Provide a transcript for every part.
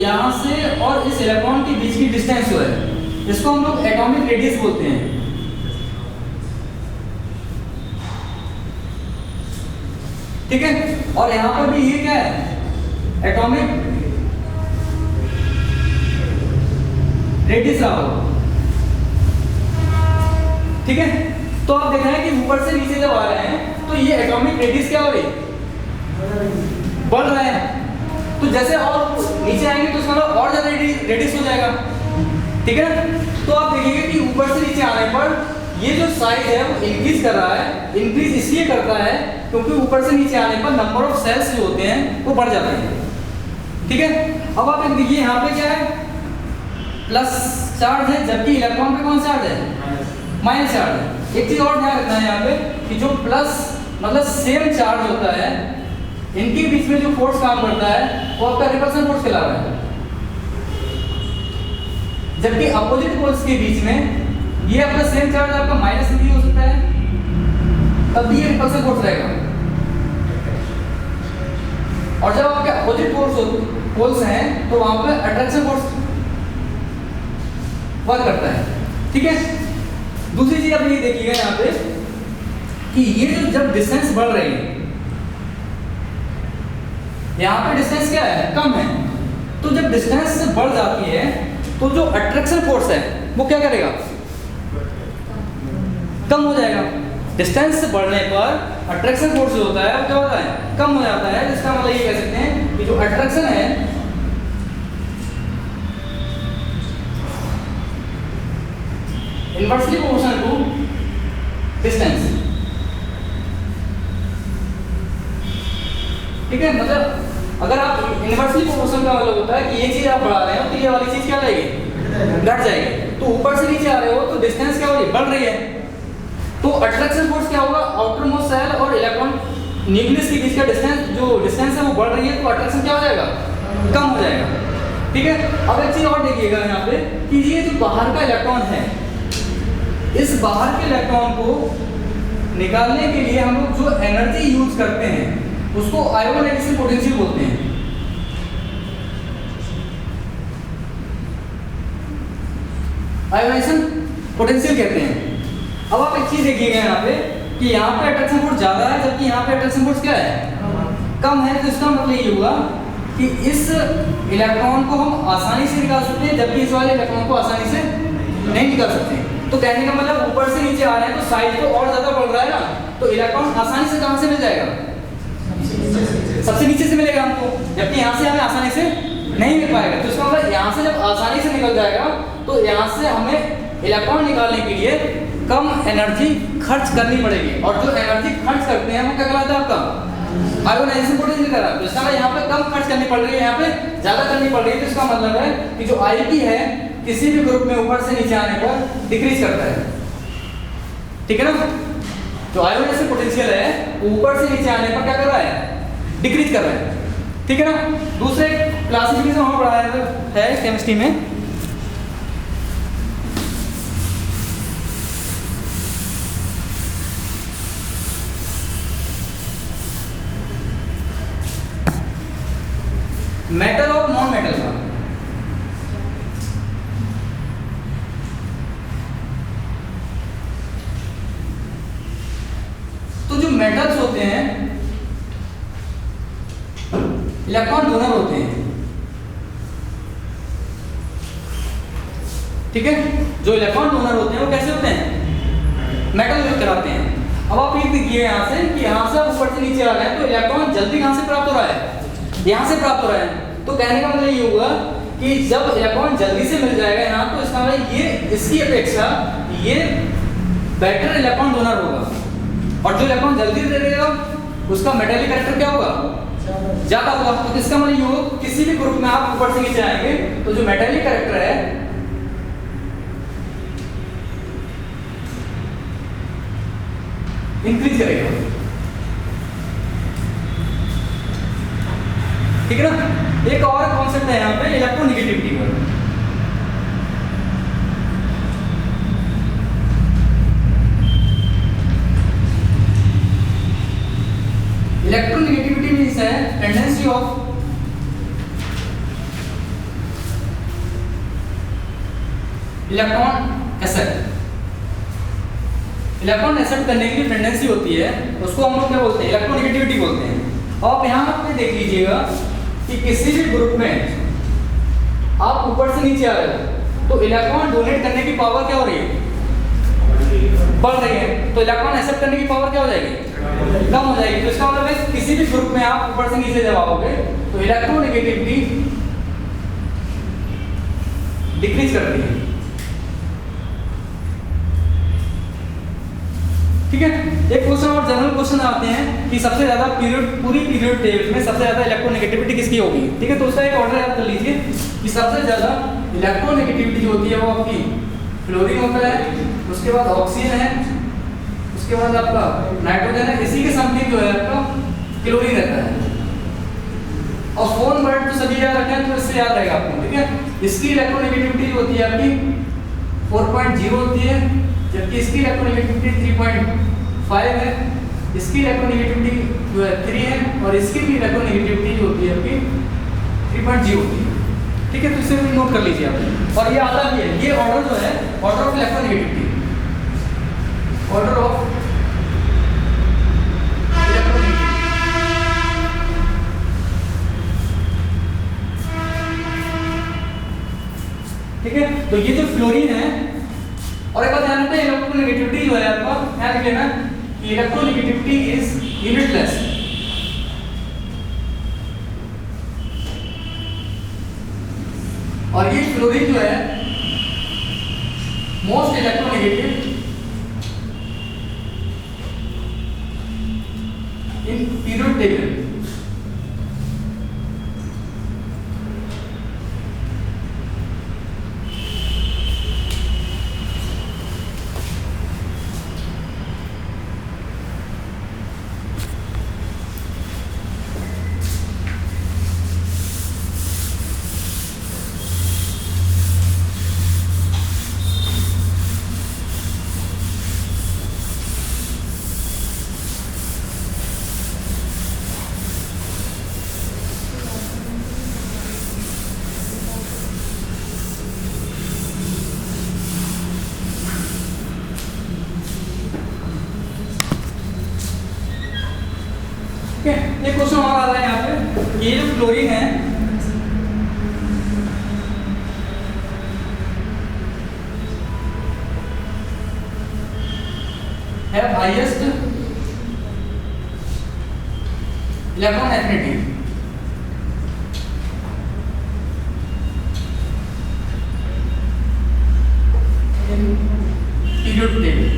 यहाँ से और इस इलेक्ट्रॉन के बीच की डिस्टेंस जो है इसको हम लोग एटॉमिक रेडियस बोलते हैं। ठीक है, और यहाँ पर भी ये क्या है, एटॉमिक रेडियस रहा हो। ठीक है, तो आप देख रहे हैं कि ऊपर से नीचे जब आ रहे हैं तो ये एटॉमिक रेडियस क्या हो रही, बढ़ रहा है। तो जैसे और नीचे आएंगे तो इसका मतलब और ज्यादा रेडियस हो जाएगा। ठीक है, तो आप देखेंगे कि ऊपर से नीचे आने पर ये जो साइज है वो इंक्रीज कर रहा है। इंक्रीज इसलिए करता है क्योंकि ऊपर से नीचे आने पर नंबर ऑफ सेल्स जो होते हैं वो बढ़ जाते हैं। ठीक है, अब आप देखिए यहाँ पे क्या है, प्लस चार्ज है, जबकि इलेक्ट्रॉन पे कौन सा चार्ज है, माइनस चार्ज है। एक चीज और ध्यान रखना है यहाँ पे कि जो प्लस मतलब सेम चार्ज होता है, इनके बीच में जो फोर्स काम करता है वो आपका रिपल्सन फोर्स कहला रहा है। जबकि अपोजिट पोल्स के बीच में ये आपका सेम चार्ज आपका माइनस भी हो सकता है, तब भी ये रिपल्सन फोर्स रहेगा। और जब आपके अपोजिट पोल्स हैं तो वहां पे अट्रैक्शन फोर्स वर्क करता है। ठीक है, दूसरी चीज आप ये देखिएगा यहाँ पे कि ये जो जब डिस्टेंस बढ़ रही है, यहाँ पे डिस्टेंस क्या है, कम है। तो जब डिस्टेंस बढ़ जाती है तो जो अट्रैक्शन फोर्स है वो क्या करेगा, कम हो जाएगा। डिस्टेंस बढ़ने पर अट्रैक्शन फोर्स जो होता है वो क्या होता है, कम हो जाता है। जिसका मतलब ये कह सकते हैं कि जो अट्रैक्शन है इनवर्सली प्रोपोर्शनल टू डिस्टेंस। ठीक है, मतलब अगर आप इनवर्सली प्रोपोर्शनल का मतलब होता है कि ये चीज आप बढ़ा रहे हो तो ये वाली चीज क्या हो जाएगी, घट जाएगी। तो ऊपर से नीचे आ रहे हो तो डिस्टेंस क्या हो रही है, बढ़ रही है। तो अट्रैक्शन फोर्स क्या होगा, आउटर मोस्ट सेल और इलेक्ट्रॉन न्यूक्लियस के बीच का डिस्टेंस, जो डिस्टेंस है वो बढ़ रही है तो अट्रैक्शन क्या हो जाएगा, कम हो जाएगा। ठीक है, अब एक चीज और देखिएगा यहाँ पे कि ये जो बाहर का इलेक्ट्रॉन है, इस बाहर के इलेक्ट्रॉन को निकालने के लिए हम लोग जो एनर्जी यूज करते हैं उसको आयोनाइजेशन पोटेंशियल बोलते हैं। आयोनाइजेशन पोटेंशियल कहते हैं। अब आप एक चीज देखिएगा यहाँ पे कि यहाँ पे अट्रैक्शन फोर्स ज्यादा है जबकि यहाँ पे अट्रैक्शन फोर्स क्या है, कम है। तो इसका मतलब ये हुआ कि इस इलेक्ट्रॉन को हम आसानी से निकाल सकते हैं जबकि इस वाले इलेक्ट्रॉन को आसानी से नहीं निकाल सकते। तो कहने का मतलब ऊपर से नीचे आ रहे हैं तो साइज तो और ज्यादा बढ़ रहा है ना, तो इलेक्ट्रॉन आसानी से कहां से मिल जाएगा, सबसे नीचे से मिलेगा हमको, जबकि यहाँ से हमें आसानी से नहीं मिल पाएगा। तो इसका मतलब यहाँ से जब आसानी से निकल जाएगा तो यहाँ से हमें इलेक्ट्रॉन निकालने के लिए कम एनर्जी खर्च करनी पड़ेगी। और जो एनर्जी खर्च करते हैं वो क्या कहलाता है, आपका आयोनाइजेशन पोटेंशियल कहलाता है। तो इसका यहाँ पे कम खर्च करनी पड़ रही है, यहाँ पे ज्यादा करनी पड़ रही है। तो इसका मतलब है कि जो आईपी है किसी भी ग्रुप में ऊपर से नीचे आने पर डिक्रीज करता है। ठीक है ना, जो आयोनाइजेशन पोटेंशियल है ऊपर से नीचे आने पर क्या कर रहा है, डिक्रीज कर रहा है। ठीक है ना, दूसरे क्लासिफिकेशन वहां पढ़ाया है केमिस्ट्री में, मेटल और नॉन मेटल का। तो जो मेटल्स होते हैं इलेक्ट्रॉन डोनर होते हैं। ठीक है, जो इलेक्ट्रॉन डोनर होते हैं वो कैसे होते हैं, मेटल यूज कराते हैं। अब आप ये देखिए यहाँ से कि यहाँ से आप ऊपर से नीचे आ रहे हैं तो इलेक्ट्रॉन जल्दी कहाँ से प्राप्त हो रहा है, यहाँ से प्राप्त हो रहा है। तो कहने का मतलब ये हुआ कि जब इलेक्ट्रॉन जल्दी से मिल जाएगा यहाँ, तो इसका मतलब ये इसकी अपेक्षा ये बेटर इलेक्ट्रॉन डोनर होगा। और जो इलेक्ट्रॉन जल्दी दे देगा उसका मेटालिक कैरेक्टर क्या होगा, ज्यादा होगा। तो इसका मतलब ये होगा किसी भी ग्रुप में आप ऊपर से नीचे आएंगे तो जो मेटालिक कैरेक्टर है इंक्रीज करेगा। ठीक है ना, एक और कॉन्सेप्ट है यहाँ पे इलेक्ट्रोनेगेटिविटी का। इलेक्ट्रोनेगेटिविटी मींस है tendency of electron accept, electron accept करने की टेंडेंसी होती है उसको हम लोग क्या बोलते हैं, इलेक्ट्रोनेगेटिविटी बोलते हैं। आप यहाँ पे देख लीजिएगा कि किसी भी ग्रुप में आप ऊपर से नीचे आ रहे हो तो इलेक्ट्रॉन डोनेट करने की पावर क्या हो रही है, बढ़ रही है, तो इलेक्ट्रॉन एक्सेप्ट करने की पावर क्या हो जाएगी, कम हो जाएगी। तो इसका मतलब है किसी भी ग्रुप में आप ऊपर से नीचे जब आओगे तो इलेक्ट्रोनेगेटिविटी डिक्रीज कर रही है। ठीक है, एक क्वेश्चन और जनरल क्वेश्चन आते हैं कि सबसे ज्यादा पीरियड, पूरी पीरियड टेबल में सबसे ज्यादा इलेक्ट्रोनेगेटिविटी किसकी होगी। ठीक है, तो उसका एक ऑर्डर याद कर लीजिए कि सबसे ज्यादा इलेक्ट्रोनेगेटिविटी जो होती है वो आपकी फ्लोरीन होता है, उसके बाद ऑक्सीजन है, उसके बाद आपका नाइट्रोजन है, इसी के समथिंग जो है आपका क्लोरीन रहता है। और फोन वर्ड तो सभी याद रखें तो इससे याद रहेगा आपको। ठीक है, इसकी इलेक्ट्रोनेगेटिविटी जो होती है आपकी 4.0 होती है, जबकि इसकी इलेक्ट्रोनेगेटिविटी 3.5 है, इसकी इलेक्ट्रोनेगेटिविटी जो है 3 है, और इसकी भी इलेक्ट्रोनेगेटिविटी जो होती है आपकी 3.0 होती है। ठीक है, तो इसे भी नोट कर लीजिए आप। और ये आता भी है, ये ऑर्डर जो है order of electronegativity, order of electronegativity. ठीक है, तो ये जो फ्लोरीन है, और एक बात ध्यान रखना इलेक्ट्रोनेगेटिविटी जो है आपका ध्यान रख लेना कि इलेक्ट्रोनेगेटिविटी इज यूनिटलेस। और ये फ्लोरीन जो है most electronegative in period table. एक क्वेश्चन और आ रहा है यहाँ पे, ये जो फ्लोरीन है highest electron affinity. Period table.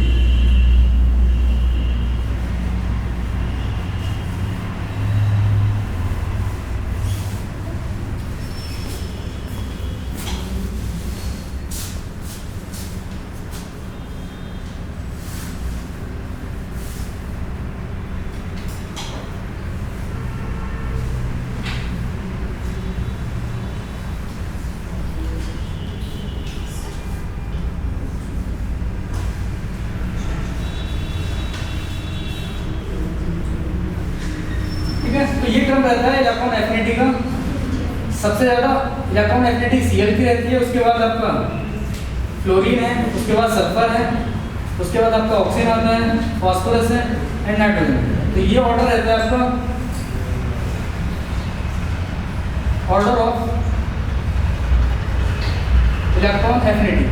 तो ये क्रम रहता है इलेक्ट्रॉन एफिनिटी का। सबसे ज्यादा इलेक्ट्रॉन एफिनिटी Cl की रहती है, उसके बाद आपका फ्लोरीन है, उसके बाद सल्फर है, उसके बाद आपका ऑक्सीजन आता है, फास्फोरस है एंड नाइट्रोजन। तो ये ऑर्डर रहता है आपका ऑर्डर ऑफ इलेक्ट्रॉन एफिनिटी।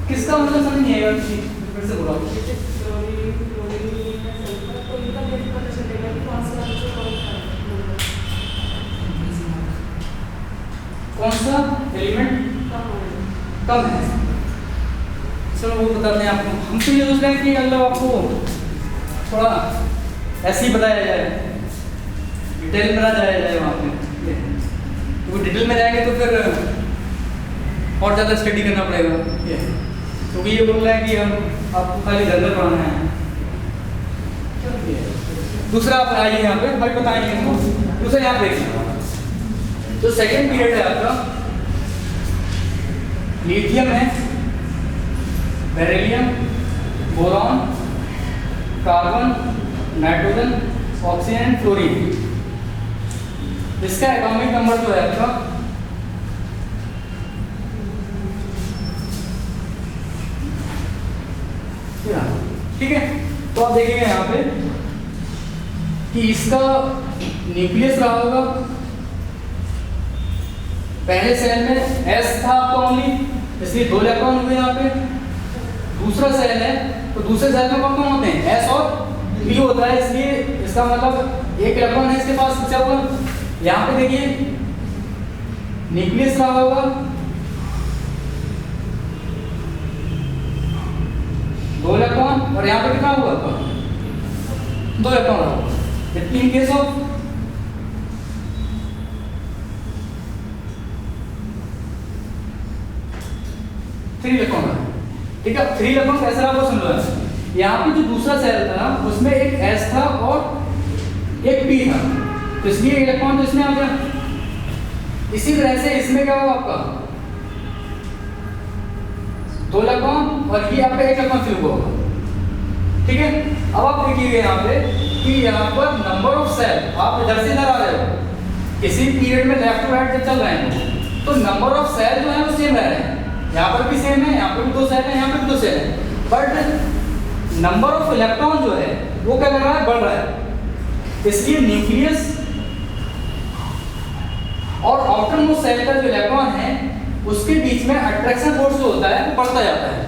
किसका मतलब समझ नहीं आएगा, फिर से बोलो। कौन सा एलिमेंट कम है, चलो वो बताते हैं आपको। हम तो ये सोच रहे हैं कि मतलब आपको थोड़ा ऐसे ही बताया जाए, डिटेल में ना जाया जाए वहाँ पे। तो डिटेल में जाएंगे तो फिर और ज़्यादा स्टडी करना पड़ेगा, क्योंकि ये बोल रहा है कि हम आपको खाली जनरल पढ़ाना है। दूसरा आप आइए यहाँ पे, भाई बताएंगे हमको। दूसरा यहाँ देखिए, तो सेकेंड पीरियड है आपका, लिथियम है, beryllium, boron, carbon, nitrogen, oxygen, fluorine. इसका एटॉमिक नंबर जो है आपका ठीक है। तो आप देखेंगे यहाँ पे कि इसका न्यूक्लियस रहा होगा, पहले सेल में S था आपका ओनली, इसलिए 2 इलेक्ट्रॉन हुए यहाँ पे। दूसरा सेल है तो दूसरे सेल में कौन कौन होते हैं, S और P होता है, इसलिए इसका मतलब 1 इलेक्ट्रॉन है इसके पास, बचा हुआ। यहाँ पे देखिए न्यूक्लियस रहा होगा, 2 इलेक्ट्रॉन, और यहाँ पे कितना हुआ आपका 2 इलेक्ट्रॉन होगा। जबकि in case of three electron है, ठीक है। 3 इलेक्ट्रॉन कैसे रहा वो सुन लो। यहाँ पे जो दूसरा सेल था उसमें एक S था और एक P था, तो इसलिए इलेक्ट्रॉन तो इसमें आ गया। इसी तरह से इसमें क्या होगा आपका 2 इलेक्ट्रॉन और ये आपका 1 इलेक्ट्रॉन फिल होगा, ठीक है। अब आप देखिए यहाँ पे कि यहाँ पर नंबर ऑफ सेल, आप इधर से इधर आ रहे हो, किसी पीरियड में लेफ्ट टू राइट जब चल रहे हैं तो नंबर ऑफ सेल जो है वो सेम रह रहे हैं। यहाँ पर भी सेम है, यहाँ पर भी 2 सेल है, यहाँ पर भी 2 सेल है, बट नंबर ऑफ इलेक्ट्रॉन जो है वो क्या कर रहा है, बढ़ रहा है। इसलिए न्यूक्लियस और आउटर मोस्ट सेल का जो इलेक्ट्रॉन है उसके बीच में अट्रैक्शन फोर्स जो होता है वो बढ़ता जाता है।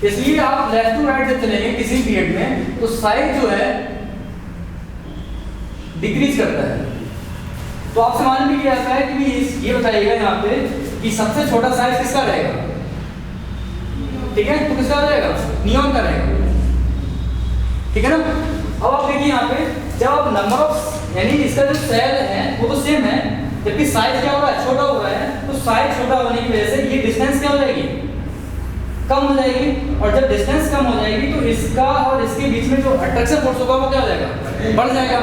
इसलिए आप लेफ्ट टू राइट जब चलेंगे किसी पीरियड में तो साइज जो है डिक्रीज करता है। तो आपसे मालूम भी किया जाता है कि ये बताइएगा यहाँ पे कि सबसे छोटा साइज किसका रहेगा, ठीक है। तो किसका रहेगा, नियॉन का रहेगा, ठीक है ना। अब आप देखिए यहाँ पे जब आप नंबर ऑफ यानी इसका जो सेल है वो तो सेम है, जबकि साइज क्या हो रहा है, छोटा हो रहा है, तो साइज छोटा होने की वजह से ये डिस्टेंस क्या हो जाएगी, कम हो जाएगी। और जब डिस्टेंस कम हो जाएगी तो इसका और इसके बीच में जो अट्रैक्शन फोर्स होगा वो क्या हो जाएगा, बढ़ जाएगा।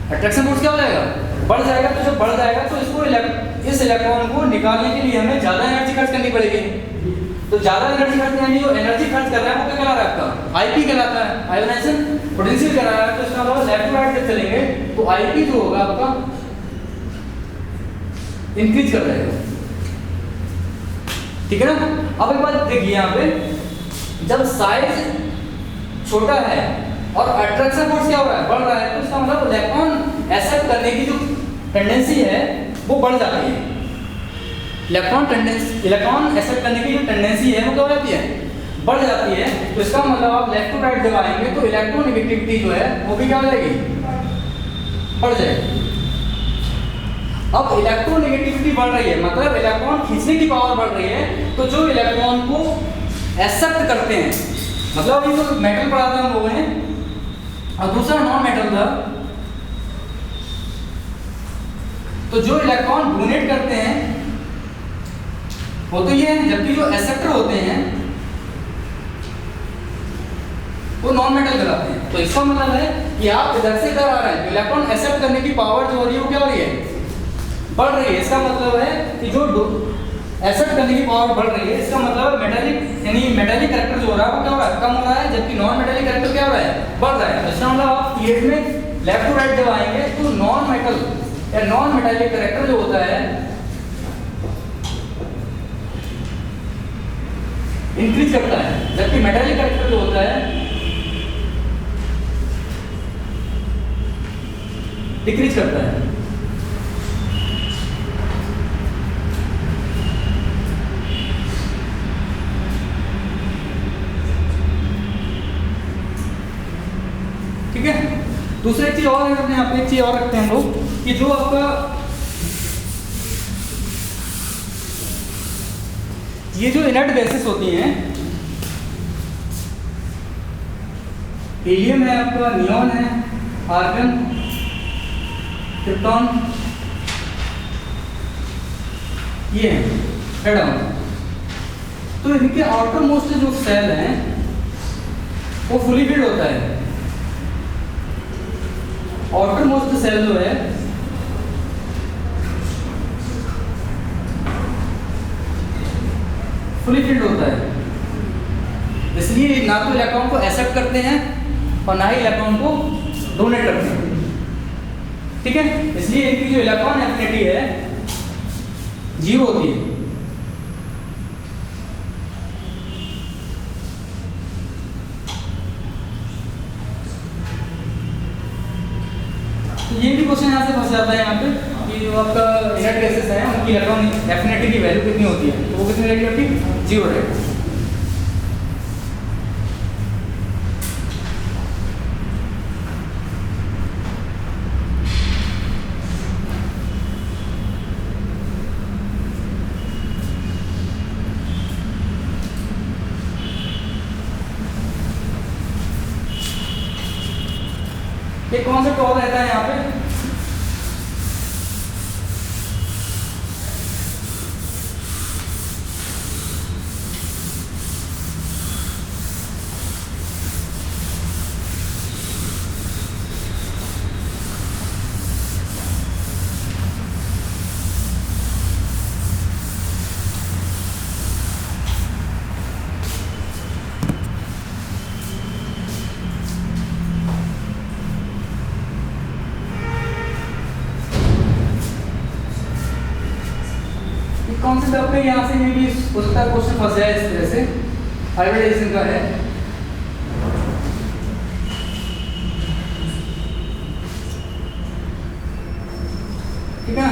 अट्रैक्शन फोर्स क्या हो जाएगा, बढ़ जाएगा। तो जब बढ़ जाएगा तो इसको इस इलेक्ट्रॉन को निकालने के लिए हमें ज़्यादा एनर्जी खर्च करनी पड़ेगी। तो ज़्यादा एनर्जी खर्च यानी जो एनर्जी खर्च कर रहा है वो क्या कहला रहा है, आपका आईपी कहलाता है, आयोनाइजेशन पोटेंशियल कह रहा है। तो इसका मतलब लेफ्ट टू राइट जब चलेंगे तो आईपी जो होगा आपका इंक्रीज कर रहेगा, ठीक है ना। अब एक बात देखिए यहाँ पे जब साइज छोटा है और अट्रैक्शन फोर्स क्या हो रहा है, बढ़ रहा है, तो इसका मतलब इलेक्ट्रॉन एक्सेप्ट करने की जो टेंडेंसी है वो बढ़ जाती है। इलेक्ट्रॉन एक्सेप्ट करने की जो टेंडेंसी है वो क्या हो जाती है, बढ़ जाती है। तो इसका मतलब आप लेफ्ट टू राइट जब आएंगे तो इलेक्ट्रोनेगेटिविटी जो है वो भी क्या हो जाएगी, बढ़ जाएगी। अब इलेक्ट्रोनेगेटिविटी बढ़ रही है मतलब इलेक्ट्रॉन खींचने की पावर बढ़ रही है। तो जो इलेक्ट्रॉन को एक्सेप्ट करते हैं, मतलब ये तो मेटल पढ़ा था हम लोगों ने और दूसरा नॉन मेटल था, तो जो इलेक्ट्रॉन डोनेट करते हैं वो तो ये है, जबकि जो एक्सेप्टर होते हैं वो नॉन मेटल कहलाते हैं। तो इसका मतलब है कि आप इधर से इधर आ रहे हैं तो इलेक्ट्रॉन एक्सेप्ट करने की पावर जो हो रही है वो क्या हो रही है, बढ़ रही है। इसका मतलब है कि जो एक्सेप्ट करने की पावर बढ़ रही है, इसका मतलब मेटालिक यानी मेटालिक करैक्टर जो हो रहा है वो क्या हो रहा है, कम हो रहा है, जबकि नॉन मेटालिक करैक्टर क्या हो रहा है, बढ़ रहा है। तो इसका मतलब आप पीरियड में लेफ्ट टू राइट जब आएंगे तो नॉन मेटल या नॉन मेटालिक करैक्टर जो होता है इंक्रीज करता है, जबकि मेटालिक करैक्टर जो होता है डिक्रीज करता है। ठीक है। दूसरी चीज और अपने यहाँ पे एक चीज और रखते हैं हम लोग कि जो आपका ये जो इनर्ट गैसेस होती हैं, हीलियम है आपका, नियॉन है, आर्गन, क्रिप्टॉन, ये है डाउन। तो इनके आउटर मोस्ट जो सेल हैं वो फुली फिल्ड होता है। आउटर मोस्ट सेल जो है फुली फिल्ड होता है, इसलिए ना तो इलेक्ट्रॉन को एक्सेप्ट करते हैं और ना ही इलेक्ट्रॉन को डोनेट करते हैं। ठीक है, इसलिए इनकी जो इलेक्ट्रॉन एफिनिटी है 0 होती है। तो ये भी क्वेश्चन यहाँ से फंस जाता है यहाँ पे कि जो आपका इनर्ट गैसेस है उनकी इलेक्ट्रॉन एफिनिटी की वैल्यू कितनी होती है, तो वो कितनी रहेगी आपकी 0 रहेगी। एक कॉन्सेप्ट और रहता है यहाँ पे, कॉन्सेप्ट आपके यहाँ से ये भी हो सकता है क्वेश्चन फंस जाए इस तरह से, हाइब्रिडाइजेशन का है। ठीक है ना,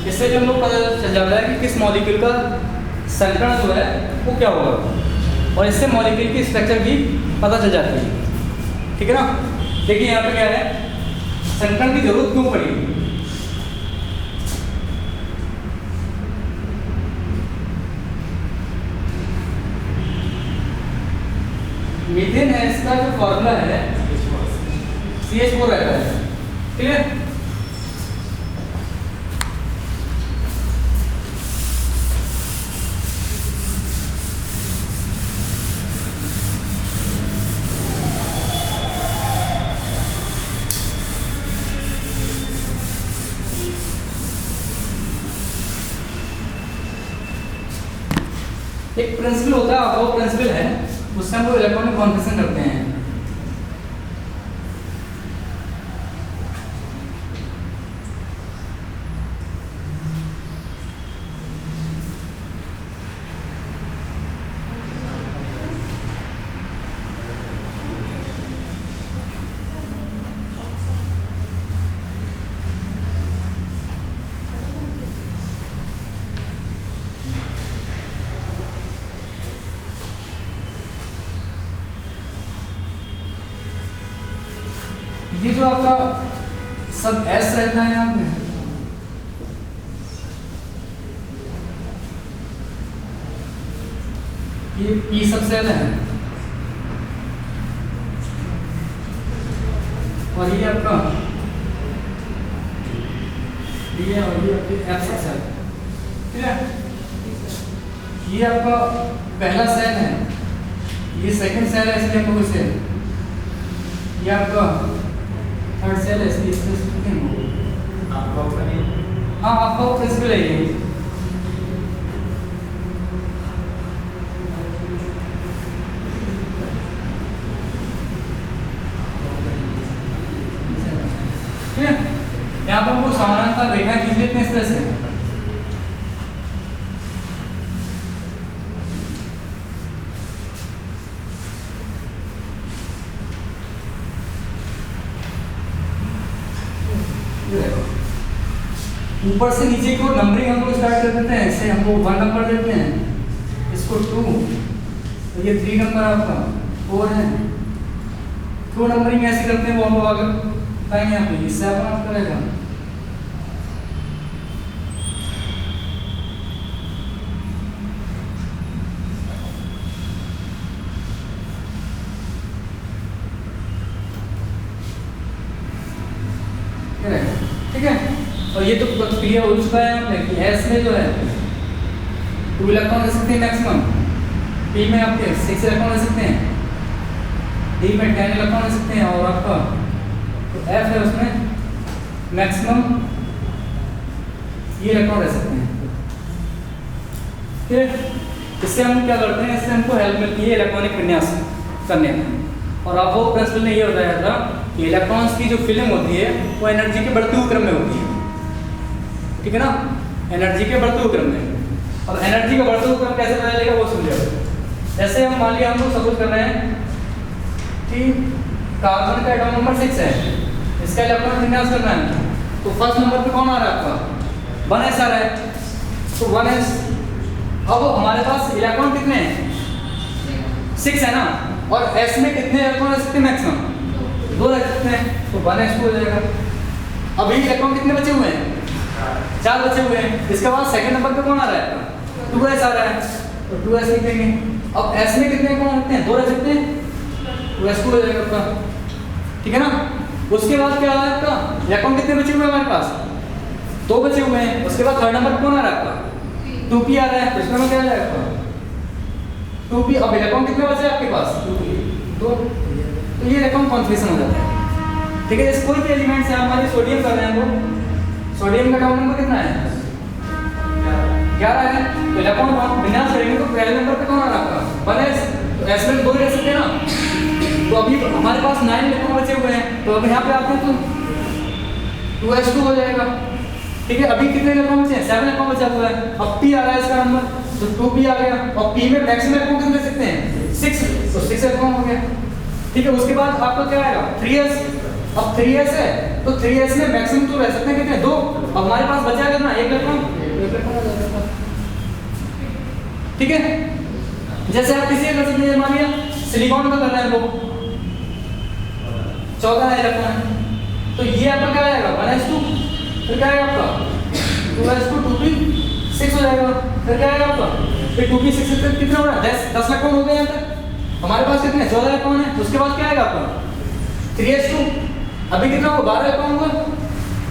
इससे जो हम लोग पता चल जाता है कि किस मॉलिक्यूल का संकरण जो है वो क्या होगा, और इससे मॉलिक्यूल की स्ट्रक्चर भी पता चल जाती है। ठीक है ना, देखिए यहाँ पे क्या है, संकरण की जरूरत क्यों पड़ी। मीथेन है, इसका जो फॉर्मूला है CH4 रहता है। ठीक है, एक प्रिंसिपल होता है, वो प्रिंसिपल है, उससे हम लोग इलेक्ट्रॉनिक कॉन्फिगरेशन करते हैं। ये जो आपका सब S रहता है यहाँ पे, ये P सब सेल है, और ये आपका ये और ये आपके F सब सेल। ठीक है, ये आपका पहला सेल है, ये सेकंड सेल है, इसलिए हमको इसे, ये आपका थर्ड सेल है, इसलिए इससे आपका हाँ आपका प्रिंसिपल है ये। ठीक है, यहाँ पर हमको समानांतर रेखा खींच लेते हैं इस तरह से। ऊपर से नीचे की ओर नंबरिंग हम लोग स्टार्ट कर देते हैं, इससे हमको 1 नंबर देते हैं, इसको 2, तो ये 3 नंबर आपका 4 है। 2 नंबरिंग ऐसे करते हैं, वो हम लोग आगे बताएंगे यहाँ पे, इससे आप करेगा। ठीक है। और ये तो क्लियर हो चुका है आपने कि एस में जो है 2 इलेक्ट्रॉन दे सकते हैं मैक्सिमम, पी में आपके 6 इलेक्ट्रॉन दे सकते हैं, डी में 10 इलेक्ट्रॉन दे सकते हैं, और आपका तो एफ है उसमें मैक्सिमम ये इलेक्ट्रॉन दे सकते हैं। ठीक, इससे हम क्या करते हैं, इससे हमको हेल्प मिलती है इलेक्ट्रॉनिक विन्यास करने में। और आप वो प्रिंसिपल ने ये बताया था कि इलेक्ट्रॉन्स की जो फिलिंग होती है वो एनर्जी के बढ़ते हुए क्रम में होती है, ठीक है ना, एनर्जी के बढ़ते हुए क्रम में। और एनर्जी का बढ़ते हुए क्रम कैसे पता चलेगा वो समझो। जैसे हम मान लिया हम लोग सपोज कर रहे हैं कि कार्बन का एटॉम नंबर 6 है, इसका इलेक्ट्रॉन विन्यास करना है, तो फर्स्ट नंबर पे कौन आ रहा है आपका 1s आ रहा है, तो 1s। अब हमारे पास इलेक्ट्रॉन कितने हैं 6 है ना, और s में कितने इलेक्ट्रॉन रह सकते हैं मैक्सिमम 2 रह सकते हैं, तो 1s2 हो जाएगा। अभी इलेक्ट्रॉन कितने बचे हुए हैं 4 बचे हुए हैं। इसके बाद सेकंड नंबर पे कौन आ रहा है 2s आ रहा है, तो 2s लिखेंगे। अब s में कितने इलेक्ट्रॉन रखते हैं 2 रह सकते हैं, 2s2 हो जाएगा आपका, ठीक है ना। उसके बाद क्या आ रहा है आपका इलेक्ट्रॉन कितने बचे हुए हैं हमारे पास 2 बचे हुए हैं। उसके बाद थर्ड नंबर पे कौन आ रहा है आपका 2p आ रहा है, तो इसमें क्या आ जाएगा आपका 2p। अब इलेक्ट्रॉन कितने बचे आपके पास 2, तो ये इलेक्ट्रॉन कॉन्फिगरेशन हो जाता है, ठीक है। जैसे कोई भी एलिमेंट है, हमारे सोडियम कर रहे हैं, वो सोडियम का एटॉमिक नंबर कितना है 11 है, तो इलेक्ट्रॉन विन्यास करेंगे तो पहले नंबर पे कौन आ रहा है आपका 1s, तो s में 2 रह सकते हैं ना, तो अभी हमारे पास 9 इलेक्ट्रॉन बचे हुए हैं, तो अब यहाँ पे आते हैं तो 2s2 हो जाएगा, ठीक है। अभी कितने इलेक्ट्रॉन बचे हैं 7 इलेक्ट्रॉन बचा हुआ है। अब p आ रहा है इसका नंबर, तो 2p आ गया, और p में मैक्सिमम इलेक्ट्रॉन कितने ले सकते हैं 6, तो 6 इलेक्ट्रॉन हो गया, ठीक है। उसके बाद आपका क्या आएगा 3s। अब 3s है तो 3s में मैक्सिमम तो रह सकते हैं कितने 2, अब हमारे पास बचा कितना 1 इलेक्ट्रॉन, ठीक है। जैसे आप किसी कर सकते हैं, मान लिया सिलिकॉन का कर रहे हैं वो 14 इलेक्ट्रॉन, तो ये आपका क्या आएगा 1s2, फिर क्या आएगा आपका 2s2 2p 6 हो जाएगा, फिर क्या आएगा आपका फिर 2p 6 से कितना हो रहा है 10 इलेक्ट्रॉन हो गए यहाँ तक। हमारे पास कितने 14 इलेक्ट्रॉन है। उसके बाद क्या आएगा आपका 3s2, अभी कितना होगा 12 इलेक्ट्रॉन होगा।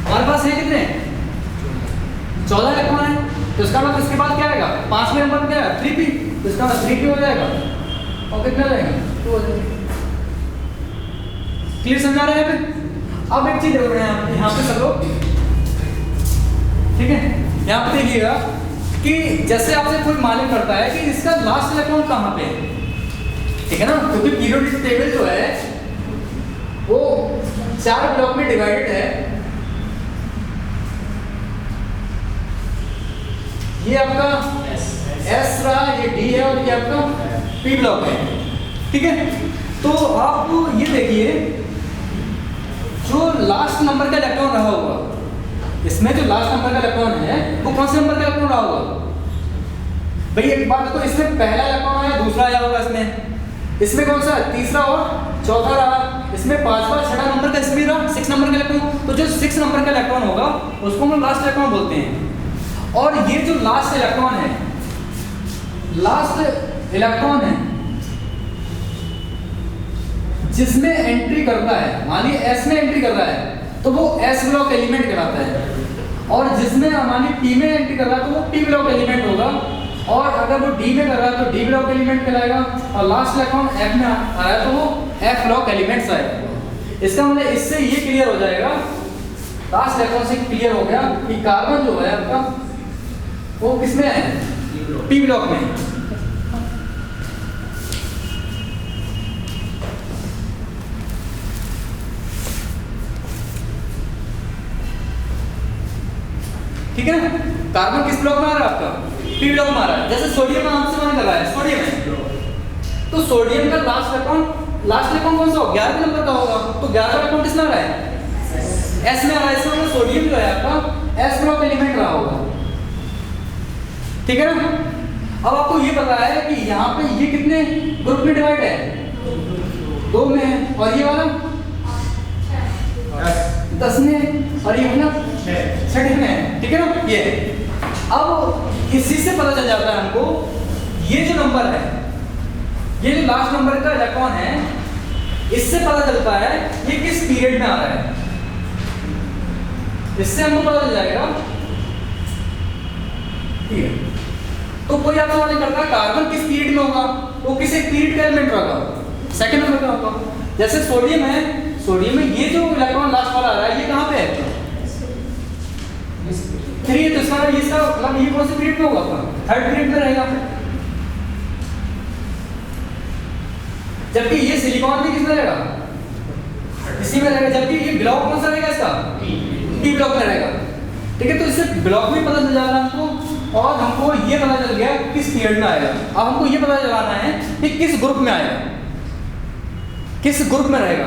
हमारे पास है कितने 14 इलेक्ट्रॉन है, तो इसका मतलब इसके बाद क्या आएगा 5वें नंबर पे क्या है 3p, तो इसका मतलब 3p हो जाएगा, और कितना रहेगा 2 हो जाएगा। क्लियर समझा रहे हैं। अब एक चीज देख रहे हैं यहाँ पे सब लोग, ठीक है। यहाँ पे देखिएगा कि जैसे आपसे कोई मालूम करता है कि इसका लास्ट इलेक्ट्रॉन कहाँ पे है, ठीक है ना, क्योंकि पीरियोडिक टेबल जो है वो 4 ब्लॉक में डिवाइडेड है। ये आपका S रहा, ये D है, और ये आपका P ब्लॉक है, ठीक है। तो आप ये देखिए जो लास्ट नंबर का इलेक्ट्रॉन रहा होगा, इसमें जो लास्ट नंबर का इलेक्ट्रॉन है वो कौन से नंबर का इलेक्ट्रॉन रहा होगा भाई, एक बात देखो, इसमें पहला इलेक्ट्रॉन आया, दूसरा आया होगा, इसमें कौन सा तीसरा और चौथा रहा, इसमें 5वां 6वां नंबर का इसमें रहा 6 नंबर का इलेक्ट्रॉन। तो जो 6 नंबर का इलेक्ट्रॉन होगा उसको हम लास्ट इलेक्ट्रॉन बोलते हैं। और ये जो लास्ट इलेक्ट्रॉन है जिसमें एंट्री करता है, मानिए S में एंट्री कर रहा है तो वो S ब्लॉक एलिमेंट कहलाता है, और जिसमें मानिए P में एंट्री कर रहा है तो वो P ब्लॉक एलिमेंट होगा, और अगर वो D में कर रहा है तो D ब्लॉक एलिमेंट कहलाएगा, और लास्ट इलेक्ट्रॉन F में आया तो वो F ब्लॉक एलिमेंट्स आएगा। इसका मतलब इससे ये क्लियर हो जाएगा, लास्ट इलेक्ट्रॉन से क्लियर हो गया कि कार्बन जो है आपका वो किसमें है P ब्लॉक में। ठीक है ना, कार्बन किस ब्लॉक में आ रहा है आपका P ब्लॉक में आ रहा है। जैसे सोडियम में आपसे मान कर रहा है सोडियम है, तो सोडियम का लास्ट इलेक्ट्रॉन कौन सा होगा 11वें नंबर का होगा, तो 11वां इलेक्ट्रॉन किसमें आ रहा है S में आ रहा है। इसमें मतलब सोडियम जो है आपका S ब्लॉक एलिमेंट रहा होगा, ठीक है ना। अब आपको ये पता है कि यहाँ पे ये कितने ग्रुप में डिवाइड है 2 में है, और ये वाला 10 में, और ये वाला 6 में है, ठीक है ना। ये अब इसी से पता चल जाता है हमको ये जो नंबर है, ये जो लास्ट नंबर का इलेक्ट्रॉन है, इससे पता चलता है ये किस पीरियड में आ रहा है। इससे हमको पता चल जाएगा, ठीक है। तो कोई आपको नहीं करता कार्बन किस पीरियड में होगा, वो किस एक पीरियड का एलिमेंट होगा, सेकंड नंबर का होगा। जैसे सोडियम है, सोडियम में ये जो इलेक्ट्रॉन लास्ट वाला आ रहा है ये कहाँ पे है, 3, तो इसका मतलब ये कौन से पीरियड में होगा आपका, थर्ड पीरियड में रहेगा। जबकि ये सिलिकॉन भी किसमें रहेगा, इसी में रहेगा। जबकि ये ब्लॉक कौन सा रहेगा इसका, पी ब्लॉक में रहेगा, ठीक है। तो इससे ब्लॉक में पता चल जाएगा हमको, और हमको ये पता चल गया किस पीरियड में आएगा। अब हमको ये पता चलाना है कि किस ग्रुप में आएगा, किस ग्रुप में रहेगा।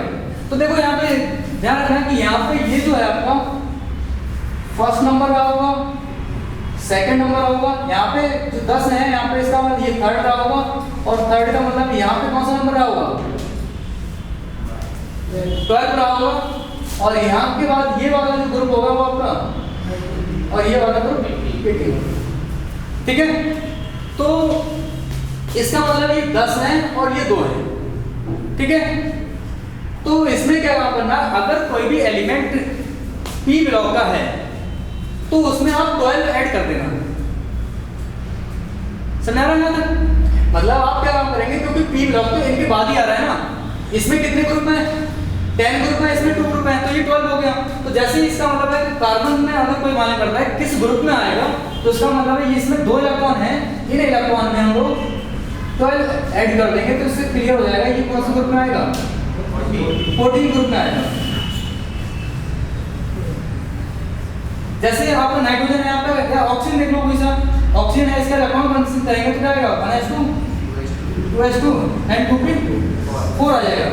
तो देखो यहाँ पे ध्यान रखना कि यहाँ पे ये जो है आपका फर्स्ट नंबर रहा होगा, सेकंड नंबर होगा, यहाँ पे जो 10 है यहाँ पे इसका मतलब ये थर्ड रहा होगा, और थर्ड का मतलब यहाँ पे कौन सा नंबर रहा होगा, 12 रहा होगा। और यहाँ के बाद ये वाला जो ग्रुप होगा वो आपका, और ये वाला ग्रुप 18, ठीक है। तो इसका मतलब ये 10 है और ये 2 है, ठीक है। तो इसमें क्या काम करना, अगर कोई भी एलिमेंट पी ब्लॉक का है तो उसमें आप 12 ऐड कर देना, समझा रहा है ना। मतलब आप क्या काम करेंगे, क्योंकि पी ब्लॉक तो इनके बाद ही आ रहा है ना, इसमें कितने ग्रुप हैं, 10 ग्रुप है, इसमें 2 ग्रुप है, तो ये 12 हो गया। तो जैसे ही इसका मतलब है कार्बन में अगर कोई मालूम करता है किस ग्रुप में आएगा, तो इसका मतलब है इसमें 2 इलेक्ट्रॉन है, इन इलेक्ट्रॉन में हम लोग 12 ऐड कर देंगे, तो इससे क्लियर हो जाएगा ये कौन से ग्रुप में आएगा, 14 ग्रुप में आएगा। जैसे आपका नाइट्रोजन है, आपका क्या ऑक्सीजन देख लो, कोई सा ऑक्सीजन है, इसका इलेक्ट्रॉन कैंसिल करेंगे तो क्या आएगा, 1s2 2s2 एंड 2p4 आ जाएगा,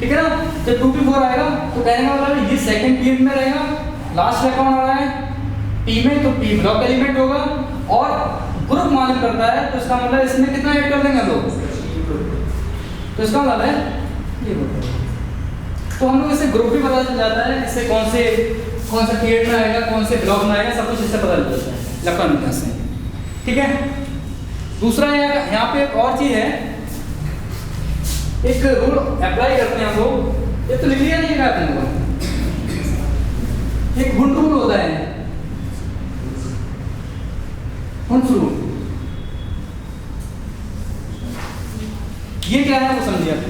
ठीक है ना। जब 2p4 आएगा तो कहने का मतलब ये सेकंड पीरियड में रहेगा, लास्ट इलेक्ट्रॉन आ रहा है p में, तो p ब्लॉक एलिमेंट होगा, और ग्रुप मालूम करता है, तो इसका मतलब इसमें कितना ऐड कर देंगे लोग, तो इसका मतलब है ये ग्रुप। तो हम लोग इससे ग्रुप भी पता चल जाता है, इससे कौन सा पीरियड में आएगा, कौन से ब्लॉक में आएगा, सब कुछ इससे पता चल जाता है इलेक्ट्रॉन विन्यास से, ठीक है। दूसरा यहाँ पे एक और चीज है, एक रूल अप्लाई करते हैं हम लोग, ये तो लिख लिया नहीं है आपने लोग, एक हुंड रूल होता है, हुंड रूल, ये क्या है वो समझिए आप।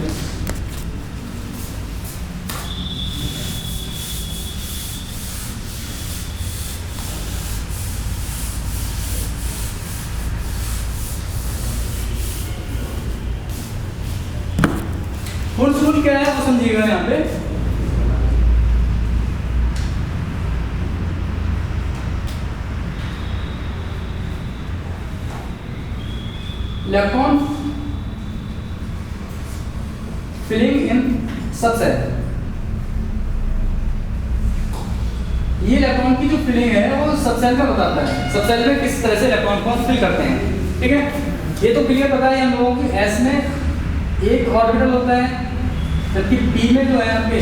हुंड रूल क्या है वो समझिएगा यहाँ पे। इलेक्ट्रॉन फिलिंग इन सबसेल, ये इलेक्ट्रॉन की जो फिलिंग है वो सबसेल में बताता है, सबसेल में किस तरह से इलेक्ट्रॉन को फिल करते हैं, ठीक है। ये तो क्लियर पता है हम लोगों की, एस में एक ऑर्बिटल होता है, जबकि पी में जो है आपके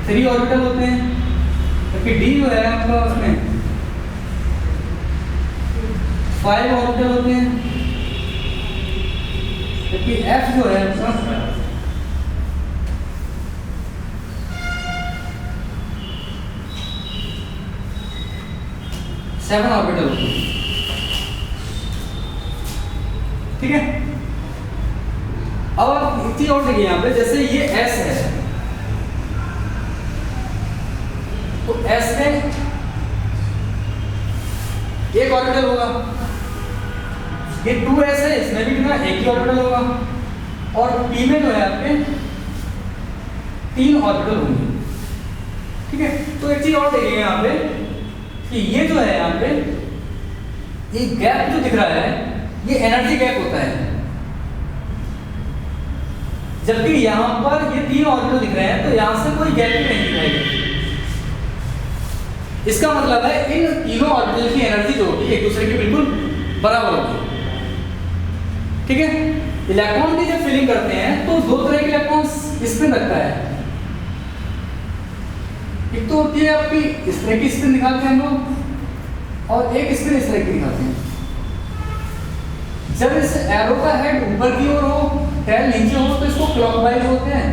3 ऑर्बिटल होते हैं, जबकि डी जो है आपका उसमें 5 ऑर्बिटल होते हैं, जबकि एफ जो है आपका 7 ऑर्बिटल होते हैं, ठीक है। अब आप एक चीज और देखिए यहाँ पे, जैसे ये S है, तो S में एक ऑर्बिटल होगा, ये 2s है, इसमें भी कितना एक ही ऑर्बिटल होगा, और P में जो है आपके 3 ऑर्बिटल होंगे, ठीक है। तो एक चीज और देखिए यहाँ पे कि ये जो है यहाँ पे ये गैप जो दिख रहा है ये एनर्जी गैप होता है, जबकि यहाँ पर ये 3 ऑर्बिटल दिख रहे हैं, तो यहाँ से कोई गैप ही नहीं दिखाएगी। इसका मतलब है इन तीनों ऑर्बिटल की एनर्जी जो होगी एक दूसरे की बिल्कुल बराबर होगी, ठीक है। इलेक्ट्रॉन की जब फिलिंग करते हैं तो 2 तरह के इलेक्ट्रॉन स्पिन रखता है, एक तो होती है आपकी इस तरह की स्पिन निकालते हैं हम लोग, और एक स्पिन इस तरह की निकालते हैं। जब इस एरो का हेड ऊपर की ओर हो, टेल नीचे हो, तो इसको क्लॉकवाइज बोलते हैं,